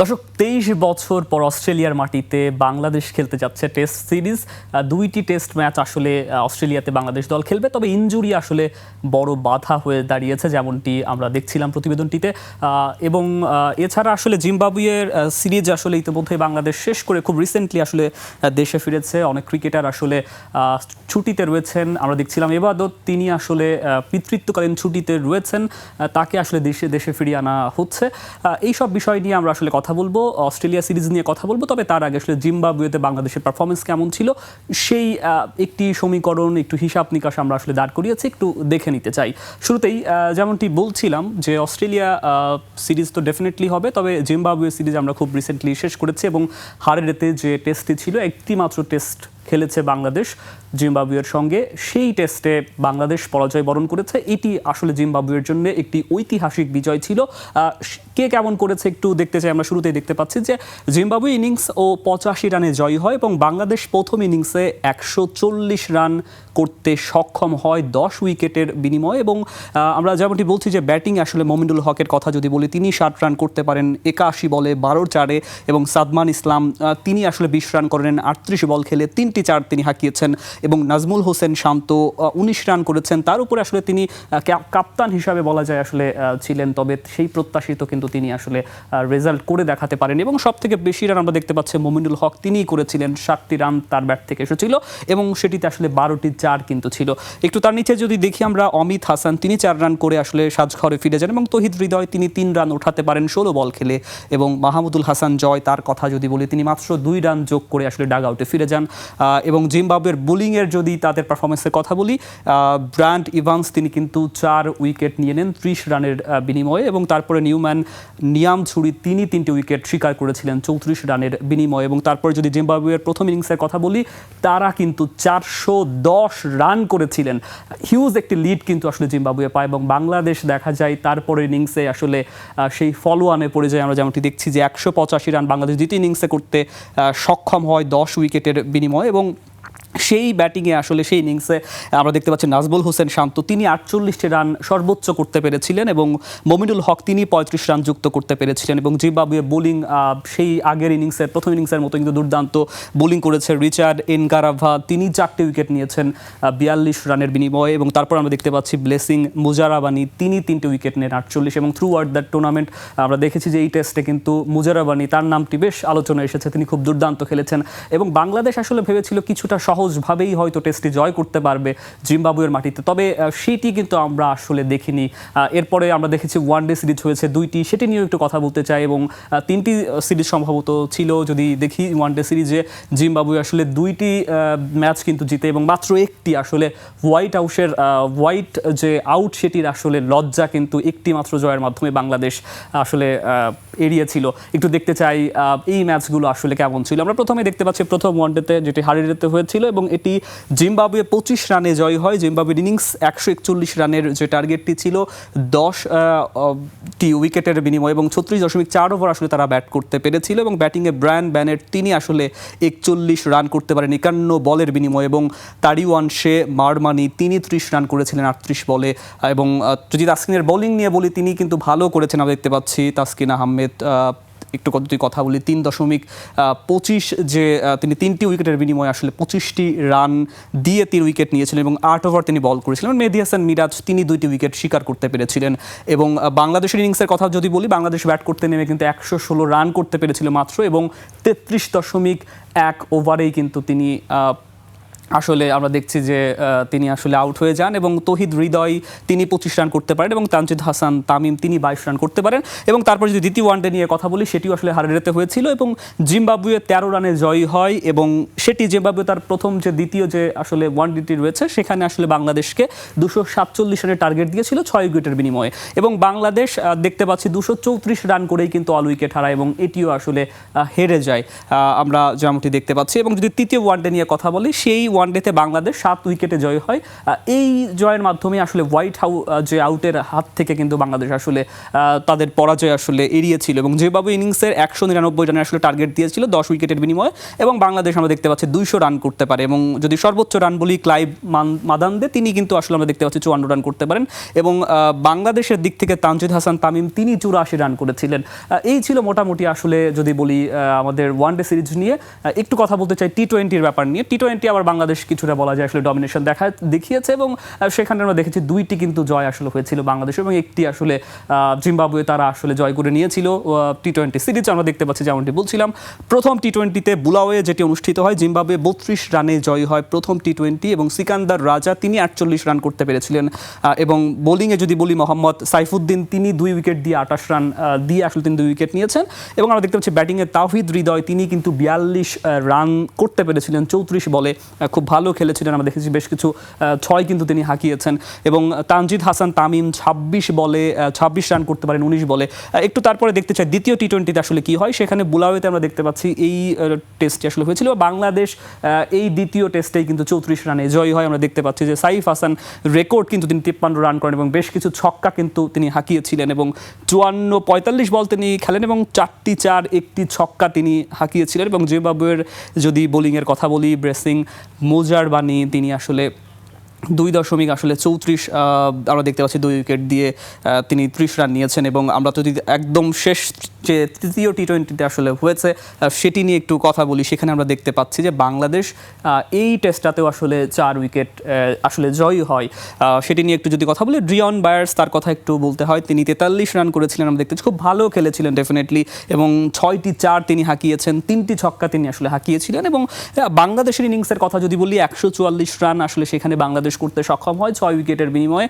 দর্শক ২৩ বছর পর অস্ট্রেলিয়ার মাটিতে বাংলাদেশ খেলতে যাচ্ছে টেস্ট সিরিজ। দুইটি টেস্ট ম্যাচ আসলে অস্ট্রেলিয়াতে বাংলাদেশ দল খেলবে, তবে ইনজুরি আসলে বড় বাধা হয়ে দাঁড়িয়েছে, যেমনটি আমরা দেখছিলাম প্রতিবেদনটিতে। এবং এছাড়া আসলে জিম্বাবুয়ের সিরিজ আসলে ইতিমধ্যে বাংলাদেশ শেষ করে খুব রিসেন্টলি আসলে দেশে ফিরেছে। অনেক ক্রিকেটার আসলে ছুটিতে রয়েছেন, আমরা দেখছিলাম এবাদত তিনি আসলে পিতৃত্বকালীন ছুটিতে রয়েছেন, তাকে আসলে দেশে ফিরিয়ে আনা হচ্ছে। এইসব বিষয় নিয়ে আমরা আসলে কথা বলবো, অস্ট্রেলিয়া সিরিজ নিয়ে কথা বলবো। তবে তার আগে আসলে জিম্বাবুয়েতে বাংলাদেশের পারফরমেন্স কেমন ছিল সেই একটি সমীকরণ, একটু হিসাব নিকাশ আমরা আসলে দাঁড় করিয়েছি, একটু দেখে নিতে চাই। শুরুতেই যেমনটি বলছিলাম যে অস্ট্রেলিয়া সিরিজ তো ডেফিনেটলি হবে, তবে জিম্বাবুয়ে সিরিজ আমরা খুব রিসেন্টলি শেষ করেছি এবং হারেরেতে যে টেস্টটি ছিল, একটি মাত্র টেস্ট খেলেছে বাংলাদেশ জিম্বাবুয়ের সঙ্গে, সেই টেস্টে বাংলাদেশ পরাজয় বরণ করেছে। এটি আসলে জিম্বাবুয়ের জন্য একটি ঐতিহাসিক বিজয় ছিল। কে কেমন করেছে একটু দেখতে চাই। আমরা শুরুতেই দেখতে পাচ্ছি যে জিম্বাবুয়ে ইনিংস ও 85 রানে জয়ী হয় এবং বাংলাদেশ প্রথম ইনিংসে 140 রান করতে সক্ষম হয় 10 উইকেটের বিনিময়ে। এবং আমরা যেমনটি বলছি যে ব্যাটিং আসলে মমিনুল হকের কথা যদি বলি, তিনি 60 রান করতে পারেন 81 বলে 12 চারে, এবং সাদমান ইসলাম তিনি আসলে 20 রান করেন 38 বল খেলে 3টি চার তিনি হাঁকিয়েছেন, এবং নাজমুল হোসেন শান্ত 19 রান করেছেন। তার উপরে আসলে তিনি কাপ্তান হিসাবে বলা যায় আসলে ছিলেন, তবে সেই প্রত্যাশিত কিন্তু তিনি আসলে রেজাল্ট করে দেখাতে পারেন। এবং সব থেকে বেশি রান আমরা দেখতে পাচ্ছি মমিনুল হক, তিনিই করেছিলেন, 60টি রান তার ব্যাট থেকে এসেছিল এবং সেটিতে আসলে 12টি চার কিন্তু ছিল। একটু তার নিচে যদি দেখি আমরা, অমিত হাসান তিনি 4 রান করে আসলে সাজঘরে ফিরে যান, এবং তহিদ হৃদয় তিনি 3 রান ওঠাতে পারেন 16 বল খেলে, এবং মাহমুদুল হাসান জয় তার কথা যদি বলি, তিনি মাত্র 2 রান যোগ করে আসলে ডাগ আউটে ফিরে যান। এবং জিম্বাবুয়ের বোলিংয়ের যদি তাদের পারফরমেন্সের কথা বলি, ব্র্যান্ড ইভান্স তিনি কিন্তু 4 উইকেট নিয়ে নেন 30 রানের বিনিময়ে, এবং তারপরে নিয়াম ছুরি তিনি 3টি উইকেট শিকার করেছিলেন 34 রানের বিনিময়ে। এবং তারপরে যদি জিম্বাবুয়ের প্রথম ইনিংসের কথা বলি, তারা কিন্তু 410 রান করেছিলেন। হিউজ একটি লিড কিন্তু আসলে জিম্বাবুয়ে পায়, এবং বাংলাদেশ দেখা যায় তারপরে ইনিংসে আসলে সেই ফলোয়ানে পড়ে যায়। আমরা যেমনটি দেখছি যে 185 রান বাংলাদেশ দ্বিতীয় ইনিংসে করতে সক্ষম হয় 10 উইকেটের বিনিময়ে। এবং সেই ব্যাটিংয়ে আসলে সেই ইনিংসে আমরা দেখতে পাচ্ছি নাজমুল হোসেন শান্ত তিনি 48টি রান সর্বোচ্চ করতে পেরেছিলেন, এবং মমিনুল হক তিনি 35 রান যুক্ত করতে পেরেছিলেন। এবং জিম্বাবুয়ে বোলিং সেই আগের ইনিংসের প্রথম ইনিংসের মতো কিন্তু দুর্দান্ত বোলিং করেছে। রিচার্ড এনগারাভা তিনি 4টি উইকেট নিয়েছেন 42 রানের বিনিময়ে। এবং তারপর আমরা দেখতে পাচ্ছি ব্লেসিং মুজারাবানি তিনি 3টি উইকেট নেন 48। এবং থ্রু আউট দ্য টুর্নামেন্ট আমরা দেখেছি যে এই টেস্টে কিন্তু মুজারাবানি তার নামটি বেশ আলোচনায় এসেছে, তিনি খুব দুর্দান্ত খেলেছেন। এবং বাংলাদেশ আসলে ভেবেছিল কিছুটা সহজভাবেই হয়তো টেস্টটি জয় করতে পারবে জিম্বাবুয়ের মাটিতে, তবে সেটি কিন্তু আমরা আসলে দেখিনি। এরপরে আমরা দেখেছি ওয়ানডে সিরিজ হয়েছে 2টি, সেটি নিয়েও একটু কথা বলতে চাই। এবং 3টি সিরিজ সম্ভবত ছিল, যদি দেখি ওয়ানডে সিরিজে জিম্বাবুয়ে আসলে 2টি ম্যাচ কিন্তু জিতে, এবং মাত্র একটি আসলে হোয়াইট যে আউট সেটির আসলে লজ্জা কিন্তু একটি মাত্র জয়ের মাধ্যমে বাংলাদেশ আসলে এড়িয়েছিল। একটু দেখতে চাই এই ম্যাচগুলো আসলে কেমন ছিল। আমরা প্রথমে দেখতে পাচ্ছি প্রথম ওয়ানডেতে যেটি হারিরেতে হয়েছিল, এবং এটি জিম্বাবুয়ে 25 রানে জয় হয়। জিম্বাবুয়ের ইনিংস 141 রানের যে টার্গেটটি ছিল 10টি উইকেটের বিনিময়ে, এবং 36.4 ওভার আসলে তারা ব্যাট করতে পেরেছিল। এবং ব্যাটিংয়ে ব্রায়ান ব্যানেট তিনি আসলে 41 রান করতে পারেন 51 বলের বিনিময়ে, এবং তারিওয়ান শে মারমানি তিনি 30 রান করেছিলেন 38 বলে। এবং যদি তাসকিনের বোলিং নিয়ে বলি, তিনি কিন্তু ভালো করেছেন। আমরা দেখতে পাচ্ছি তাসকিন আহমেদ একটু কথা বলি, 3.25 যে তিনি 3টি উইকেটের বিনিময়ে আসলে 25টি রান দিয়ে 3 উইকেট নিয়েছিলেন, এবং 8 ওভার তিনি বল করেছিলেন। মেহেদী হাসান মিরাজ তিনি 2টি উইকেট শিকার করতে পেরেছিলেন। এবং বাংলাদেশের ইনিংসের কথা যদি বলি, বাংলাদেশ ব্যাট করতে নেমে কিন্তু 116 রান করতে পেরেছিল মাত্র, এবং 33.1 ওভারেই কিন্তু তিনি আসলে আমরা দেখছি যে তিনি আসলে আউট হয়ে যান। এবং তহিদ হৃদয় তিনি 25 রান করতে পারেন, এবং তানজিদ হাসান তামিম তিনি 22 রান করতে পারেন। এবং তারপর যদি দ্বিতীয় ওয়ানডে নিয়ে কথা বলি, সেটিও আসলে হারিরেতে হয়েছিল, এবং জিম্বাবুয়ে 13 রানে জয়ী হয়। এবং সেটি জিম্বাবুয়ে তার প্রথম যে দ্বিতীয় যে আসলে ওয়ানডেটি রয়েছে, সেখানে আসলে বাংলাদেশকে 247 রানের টার্গেট দিয়েছিল 6 উইকেটের বিনিময়ে। এবং বাংলাদেশ দেখতে পাচ্ছি 234 রান করেই কিন্তু অল উইকেট হারায়, এবং এটিও আসলে হেরে যায় আমরা যেমনটি দেখতে পাচ্ছি। এবং যদি তৃতীয় ওয়ানডে নিয়ে কথা বলি, সেই ওয়ানডেতে বাংলাদেশ 7 উইকেটে জয় হয়। এই জয়ের মাধ্যমে আসলে হোয়াইট যে আউটের হাত থেকে কিন্তু বাংলাদেশ আসলে তাদের পরাজয় আসলে এড়িয়েছিল এবং যেভাবে ইনিংসের 199 রানের আসলে টার্গেট দিয়েছিল 10 উইকেটের বিনিময়ে, এবং বাংলাদেশ আমরা দেখতে পাচ্ছি 200 রান করতে পারে, এবং যদি সর্বোচ্চ রান বলি ক্লাইভ মাদানদে, তিনি কিন্তু আসলে আমরা দেখতে পাচ্ছি 54 রান করতে পারেন, এবং বাংলাদেশের দিক থেকে তানজিদ হাসান তামিম তিনি 84 রান করেছিলেন। এই ছিল মোটামুটি আসলে যদি বলি আমাদের ওয়ানডে সিরিজ নিয়ে। একটু কথা বলতে চাই টি-20-র ব্যাপার নিয়ে। টি-20 আবার বাংলাদেশ কিছুটা বলা যায় আসলে ডমিনেশন দেখিয়েছে, এবং সেখানে আমরা দেখেছি 2টি কিন্তু জয় আসলে হয়েছিল বাংলাদেশ, এবং একটি আসলে জিম্বাবুয়ে তারা আসলে জয় করে নিয়েছিল। টি-20 সিরিজ আমরা দেখতে পাচ্ছি যেমনটি বলছিলাম, প্রথম টি-20তে বুলাওয়ে যেটি অনুষ্ঠিত হয়, জিম্বাবুয়ে 32 রানে জয় হয় প্রথম টি-20, এবং সিকান্দার রাজা তিনি 48 রান করতে পেরেছিলেন। এবং বোলিংয়ে যদি বলি মোহাম্মদ সাইফুদ্দিন তিনি 2 উইকেট দিয়ে 28 রান দিয়ে আসলে তিনি 2 উইকেট নিয়েছেন। এবং আমরা দেখতে পাচ্ছি ব্যাটিংয়ে তাওহিদ হৃদয় তিনি কিন্তু 42 রান করতে পেরেছিলেন 34 বলে, খুব ভালো খেলেছিলেন। আমরা দেখেছি বেশ কিছু 6 কিন্তু তিনি হাঁকিয়েছেন। এবং তানজিদ হাসান তামিম 26 বলে 26 রান করতে পারেন 19 বলে। একটু তারপরে দেখতে চাই দ্বিতীয় টি-20তে আসলে কি হয়। সেখানে বুলাওয়েতে আমরা দেখতে পাচ্ছি এই টেস্টটি আসলে হয়েছিল, বাংলাদেশ এই দ্বিতীয় টেস্টেই কিন্তু 34 রানে জয় হয়। আমরা দেখতে পাচ্ছি যে সাইফ হাসান রেকর্ড কিন্তু তিনি 53 রান করেন এবং বেশ কিছু ছক্কা কিন্তু তিনি হাঁকিয়েছিলেন, এবং 45 বল তিনি খেলেন এবং 4টি 4 একটি ছক্কা তিনি হাঁকিয়েছিলেন। এবং জিম্বাবুয়ের যদি বোলিংয়ের কথা বলি, ব্রেসিং মোজারবানি তিনি আসলে 2.34 আমরা দেখতে পাচ্ছি 2 উইকেট দিয়ে তিনি 30 রান নিয়েছেন। এবং আমরা যদি একদম শেষ যে তৃতীয় টি-20তে আসলে হয়েছে সেটি নিয়ে একটু কথা বলি, সেখানে আমরা দেখতে পাচ্ছি যে বাংলাদেশ এই টেস্টটাতেও আসলে 4 উইকেট আসলে জয়ী হয়। সেটি নিয়ে একটু যদি কথা বলি, ড্রিয়ন বায়ার্স তার কথা একটু বলতে হয়, তিনি 43 রান করেছিলেন, আমরা দেখতে খুব ভালো খেলেছিলেন ডেফিনেটলি, এবং 6টি 4 তিনি হাঁকিয়েছেন, 3টি ছক্কা তিনি আসলে হাঁকিয়েছিলেন। এবং বাংলাদেশের ইনিংসের কথা যদি বলি, 144 রান আসলে সেখানে বাংলাদেশ করতে সক্ষম হয় 6 উইকেটের বিনিময়ে,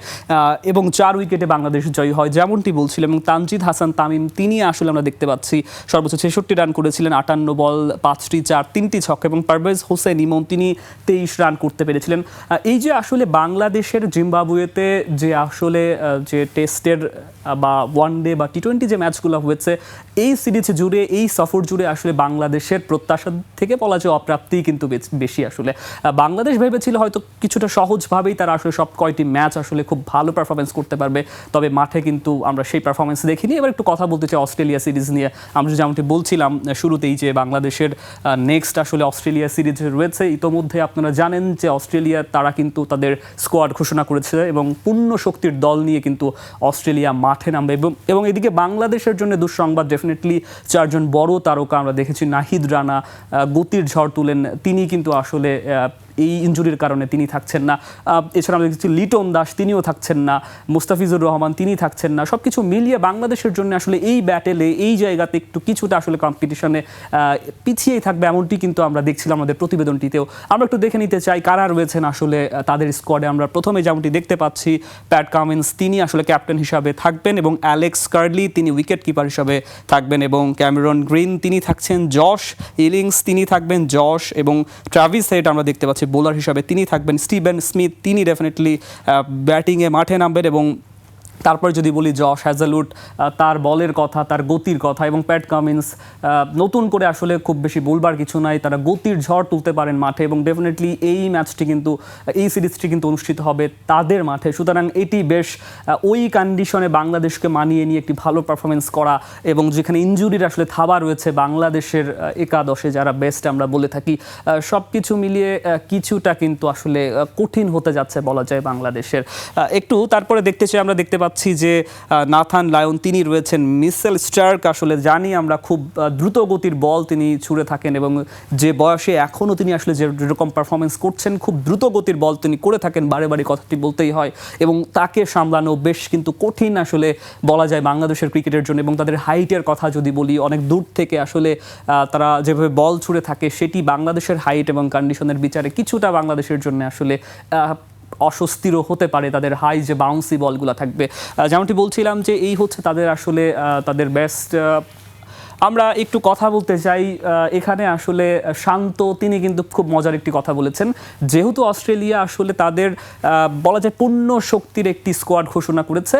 এবং 4 উইকেটে বাংলাদেশ জয়ী হয় যেমনটি বলছিলাম। এবং তানজিদ হাসান তামিম তিনি আসলে আমরা দেখতে পাচ্ছি সর্বোচ্চ 66 রান করেছিলেন, 58 বল 5টি 4 3টি ছক্কা, এবং পারভেজ হোসেন ইমন তিনি 23 রান করতে পেরেছিলেন। এই যে আসলে বাংলাদেশের জিম্বাবুয়েতে যে আসলে যে টেস্টের বা ওয়ানডে বা টি-20 যে ম্যাচগুলো হয়েছে, এই সিরিজ জুড়ে এই সফর জুড়ে আসলে বাংলাদেশের প্রত্যাশা থেকে বলা যায় অপ্রাপ্তিই কিন্তু বেশি। আসলে বাংলাদেশ ভেবেছিল হয়তো কিছুটা সহজভাবেই তারা আসলে সব কয়টি ম্যাচ আসলে খুব ভালো পারফরমেন্স করতে পারবে, তবে মাঠে কিন্তু আমরা সেই পারফরমেন্স দেখিনি। এবার একটু কথা বলতে চাই অস্ট্রেলিয়া সিরিজ নিয়ে। আমরা যেমনটি বলছিলাম শুরুতেই যে বাংলাদেশের নেক্সট আসলে অস্ট্রেলিয়া সিরিজ রয়েছে। ইতোমধ্যে আপনারা জানেন যে অস্ট্রেলিয়া তারা কিন্তু তাদের স্কোয়াড ঘোষণা করেছে এবং পূর্ণ শক্তির দল নিয়ে কিন্তু অস্ট্রেলিয়া মাঠে নামবে। এবং এদিকে বাংলাদেশের জন্য দুঃসংবাদ, ডেফিনেটলি 4 জন বড় তারকা আমরা দেখেছি, নাহিদ রানা গতির ঝড় তুলেন, তিনি কিন্তু আসলে এই ইনজুরির কারণে তিনি থাকছেন না। এছাড়া আমরা দেখছি লিটন দাস তিনিও থাকছেন না, মুস্তাফিজুর রহমান তিনি থাকছেন না। সব কিছু মিলিয়ে বাংলাদেশের জন্য আসলে এই ব্যাটেলে এই জায়গাতে একটু কিছুটা আসলে কম্পিটিশনে পিছিয়েই থাকবে, এমনটি কিন্তু আমরা দেখছিলাম আমাদের প্রতিবেদনটিতেও। আমরা একটু দেখে নিতে চাই কারা রয়েছেন আসলে তাদের স্কোয়াডে। আমরা প্রথমে যেমনটি দেখতে পাচ্ছি প্যাট কামিন্স তিনি আসলে ক্যাপ্টেন হিসাবে থাকবেন, এবং অ্যালেক্স কার্লি তিনি উইকেট কিপার হিসাবে থাকবেন, এবং ক্যামেরন গ্রিন তিনি থাকছেন, জশ ইলিংস তিনি থাকবেন, এবং ট্রাভিস হেড আমরা দেখতে পাচ্ছি বোলার হিসাবে তিনি থাকবেন, স্টিভেন স্মিথ তিনি ডেফিনেটলি ব্যাটিংয়ে মাঠে নামবেন। এবং তারপর যদি বলি জশ হ্যাজেলউড তার বলের কথা, তার গতির কথা, এবং প্যাট কামিন্স নতুন করে আসলে খুব বেশি বলবার কিছু নাই, তারা গতির ঝড় তুলতে পারেন মাঠে, এবং ডেফিনেটলি এই ম্যাচটি কিন্তু এই সিরিজটি কিন্তু অনুষ্ঠিত হবে তাদের মাঠে। সুতরাং এটি বেশ ওই কন্ডিশনে বাংলাদেশকে মানিয়ে নিয়ে একটি ভালো পারফরমেন্স করা, এবং যেখানে ইনজুরির আসলে থাবা রয়েছে বাংলাদেশের একাদশে যারা বেস্ট আমরা বলে থাকি, সব কিছু মিলিয়ে কিছুটা কিন্তু আসলে কঠিন হতে যাচ্ছে বলা যায় বাংলাদেশের। একটু তারপরে দেখতে চাই, আমরা দেখতে পাচ্ছি যে নাথান লায়ন তিনি রয়েছেন, মিচেল স্টার্ক আসলে জানি আমরা খুব দ্রুত গতির বল তিনি ছুঁড়ে থাকেন, এবং যে বয়সে এখনও তিনি আসলে যেরকম পারফরমেন্স করছেন খুব দ্রুত গতির বল তিনি করে থাকেন, বারে বারে কথাটি বলতেই হয়, এবং তাকে সামলানো বেশ কিন্তু কঠিন আসলে বলা যায় বাংলাদেশের ক্রিকেটের জন্য। এবং তাদের হাইটের কথা যদি বলি, অনেক দূর থেকে আসলে তারা যেভাবে বল ছুঁড়ে থাকে সেটি বাংলাদেশের হাইট এবং কন্ডিশনের বিচারে কিছুটা বাংলাদেশের জন্য আসলে অস্বস্তিরও হতে পারে, তাদের হাই যে বাউন্সি বলগুলো থাকবে। যেমনটি বলছিলাম যে এই হচ্ছে তাদের আসলে তাদের বেস্ট আমরা একটু কথা বলতে চাই এখানে আসলে শান্ত তিনি কিন্তু খুব মজার একটি কথা বলেছেন, যেহেতু অস্ট্রেলিয়া আসলে তাদের বলা যায় পূর্ণ শক্তির একটি স্কোয়াড ঘোষণা করেছে।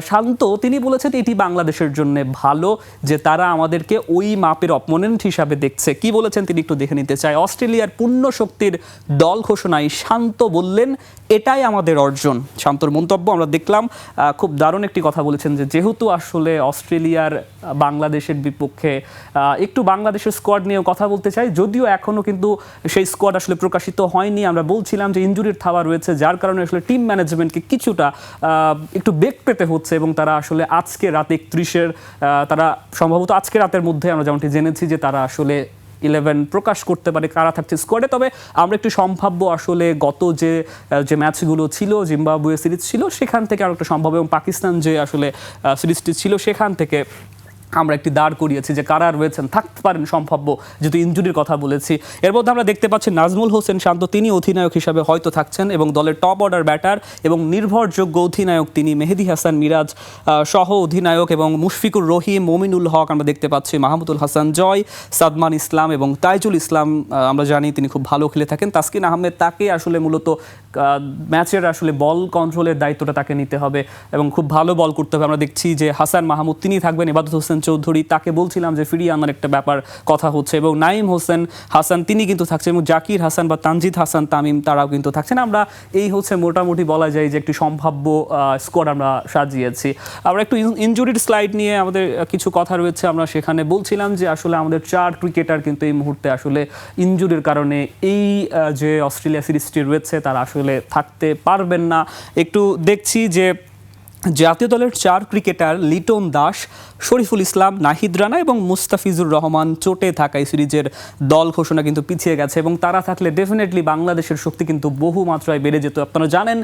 শান্ত তিনি বলেছেন এটি বাংলাদেশের জন্য ভালো যে তারা আমাদেরকে ওই মাপের অপোনেন্ট হিসাবে দেখছে। কি বলেছেন তিনি একটু দেখে নিতে চাই। অস্ট্রেলিয়ার পূর্ণ শক্তির দল ঘোষণায় শান্ত বললেন এটাই আমাদের অর্জন। শান্তর মন্তব্য আমরা দেখলাম, খুব দারুণ একটি কথা বলেছেন যে যেহেতু আসলে অস্ট্রেলিয়ার বাংলাদেশের বিপক্ষে একটু বাংলাদেশের স্কোয়াড নিয়েও কথা বলতে চাই, যদিও এখনও কিন্তু সেই স্কোয়াড আসলে প্রকাশিত হয়নি। আমরা বলছিলাম যে ইনজুরির থাবা রয়েছে, যার কারণে আসলে টিম ম্যানেজমেন্টকে কিছুটা একটু বেগ পেতে হচ্ছে এবং তারা আসলে আজকে রাত 31-এর তারা সম্ভবত আজকে রাতের মধ্যে আমরা যেমনটি জেনেছি যে তারা আসলে 11 প্রকাশ করতে পারে কারা থাকছে স্কোয়াডে। তবে আমরা একটু সম্ভাব্য আসলে গত যে ম্যাচগুলো ছিল, জিম্বাবুয়ে সিরিজ ছিল সেখান থেকে আরও একটা সম্ভাব্য, এবং পাকিস্তান যে আসলে সিরিজটি ছিল সেখান থেকে আমরা একটি দাঁড় করিয়েছি যে কারা রয়েছেন থাকতে পারেন সম্ভাব্য, যেহেতু ইনজুরির কথা বলেছি। এর মধ্যে আমরা দেখতে পাচ্ছি নাজমুল হোসেন শান্ত তিনি অধিনায়ক হিসাবে হয়তো থাকছেন এবং দলের টপ অর্ডার ব্যাটার এবং নির্ভরযোগ্য অধিনায়ক তিনি মেহেদী হাসান মিরাজ সহ অধিনায়ক, এবং মুশফিকুর রহিম, মমিনুল হক আমরা দেখতে পাচ্ছি, মাহমুদুল হাসান জয়, সাদমান ইসলাম এবং তাইজুল ইসলাম আমরা জানি তিনি খুব ভালো খেলে থাকেন। তাসকিন আহমেদ তাকে আসলে মূলত ম্যাচের আসলে বল কন্ট্রোলের দায়িত্বটা তাকে নিতে হবে এবং খুব ভালো বল করতে হবে। আমরা দেখছি যে হাসান মাহমুদ তিনি থাকবেন, ইবাদত হোসেন চৌধুরী তাকে বলছিলাম যে ফিরিয়ে আনার একটা ব্যাপার কথা হচ্ছে, এবং নাইম হোসেন হাসান তিনি কিন্তু থাকছেন, এবং জাকির হাসান বা তানজিদ হাসান তামিম তারাও কিন্তু থাকছেন। আমরা এই হচ্ছে মোটামুটি বলা যায় যে একটি সম্ভাব্য স্কোয়াড আমরা সাজিয়েছি। আমরা একটু ইনজুরির স্লাইড নিয়ে আমাদের কিছু কথা রয়েছে, আমরা সেখানে বলছিলাম যে আসলে আমাদের 4 ক্রিকেটার কিন্তু এই মুহূর্তে আসলে ইনজুরির কারণে এই যে অস্ট্রেলিয়া সিরিজটি রয়েছে তারা আসলে থাকতে পারবেন না। একটু দেখছি যে জাতীয় দলের 4 ক্রিকেটার লিটন দাস, শরীফুল ইসলাম, নাহিদ রানা এবং মুস্তাফিজুর রহমান চোটে থাকায় সিরিজের দল ঘোষণা কিন্তু পিছিয়ে গেছে, এবং তারা থাকলে ডেফিনেটলি বাংলাদেশের শক্তি কিন্তু বহু মাত্রায় বেড়ে যেত। আপনারা জানেন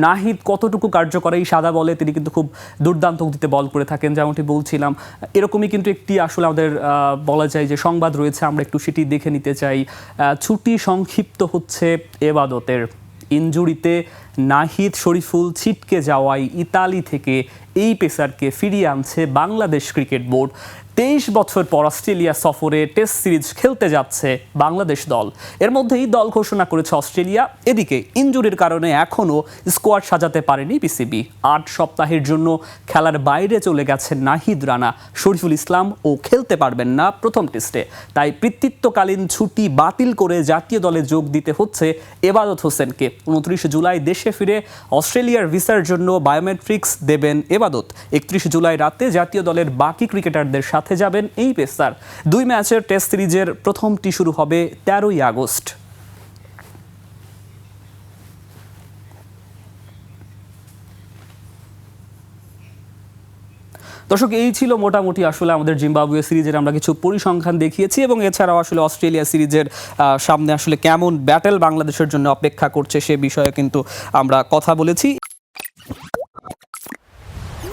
নাহিদ কতটুকু কার্যকর এই সাদা বলে, তিনি কিন্তু খুব দুর্দান্ত গতিতে বল করে থাকেন যেমনটি বলছিলাম। এরকমই কিন্তু একটি আসলে আমাদের বলা যায় যে সংবাদ রয়েছে, আমরা একটু সেটি দেখে নিতে চাই। ছুটি সংক্ষিপ্ত হচ্ছে এবাদতের, ইনজুরিতে নাহিদ শরীফুল ছিটকে যাওয়ায় ইতালি থেকে এই পেসারকে ফিরিয়ে আনছে বাংলাদেশ ক্রিকেট বোর্ড। 23 বছর পর অস্ট্রেলিয়া সফরে টেস্ট সিরিজ খেলতে যাচ্ছে বাংলাদেশ দল। এর মধ্যেই দল ঘোষণা করেছে অস্ট্রেলিয়া। এদিকে ইনজুরির কারণে এখনও স্কোয়াড সাজাতে পারেনি বিসিবি। 8 সপ্তাহের জন্য খেলার বাইরে চলে গেছেন নাহিদ রানা, শরীফুল ইসলাম ও খেলতে পারবেন না প্রথম টেস্টে। তাই পিতৃত্বকালীন ছুটি বাতিল করে জাতীয় দলে যোগ দিতে হচ্ছে এবাদত হোসেনকে। 29 জুলাই দেশে ফিরে অস্ট্রেলিয়ার ভিসার জন্য বায়োমেট্রিক্স দেবেন এবাদত। 31 জুলাই রাতে জাতীয় দলের বাকি ক্রিকেটারদের সাথে যাবেন এই পেসার। 2 ম্যাচের টেস্ট সিরিজের প্রথমটি শুরু হবে 13ই আগস্ট। দর্শক, এই ছিল মোটামুটি আসলে আমাদের জিম্বাবুয়ে সিরিজের আমরা কিছু পরিসংখ্যান দেখিয়েছি, এবং এছাড়াও আসলে অস্ট্রেলিয়া সিরিজের সামনে আসলে কেমন ব্যাটেল বাংলাদেশের জন্য অপেক্ষা করছে সে বিষয়ে কিন্তু আমরা কথা বলেছি।